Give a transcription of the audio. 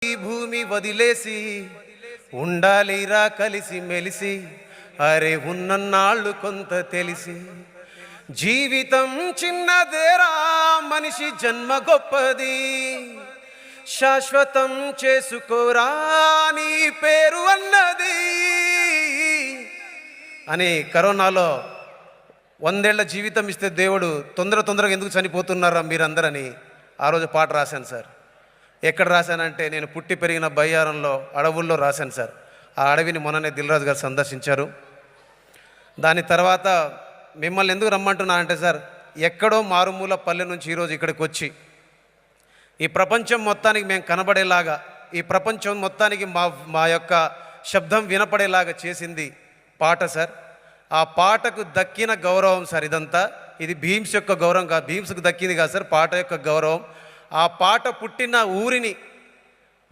ఈ భూమి వదిలేసి ఉండాలిరా కలిసి మెలిసి, అరే ఉన్నన్నాళ్ళు కొంత తెలిసి. జీవితం చిన్నదేరా మనిషి జన్మ గొప్పది, శాశ్వతం చేసుకోరా నీ పేరు అన్నది అని. కరోనాలో 100 ఏళ్ల జీవితం ఇస్తే దేవుడు తొందరగా ఎందుకు చనిపోతున్నారా మీరందరని ఆ రోజు పాట రాశాను సార్. ఎక్కడ రాశానంటే నేను పుట్టి పెరిగిన బయ్యారంలో అడవుల్లో రాశాను సార్. ఆ అడవిని మొన్ననే దిల్రాజు గారు సందర్శించారు. దాని తర్వాత మిమ్మల్ని ఎందుకు రమ్మంటున్నా అంటే సార్, ఎక్కడో మారుమూల పల్లె నుంచి ఈరోజు ఇక్కడికి వచ్చి ఈ ప్రపంచం మొత్తానికి మేము కనబడేలాగా, ఈ ప్రపంచం మొత్తానికి మా యొక్క శబ్దం వినపడేలాగా చేసింది పాట సార్. ఆ పాటకు దక్కిన గౌరవం సార్ ఇదంతా. ఇది భీమ్స్ యొక్క గౌరవం కాదు, భీమ్స్కు దక్కింది కాదు సార్, పాట యొక్క గౌరవం. ఆ పాట పుట్టిన ఊరిని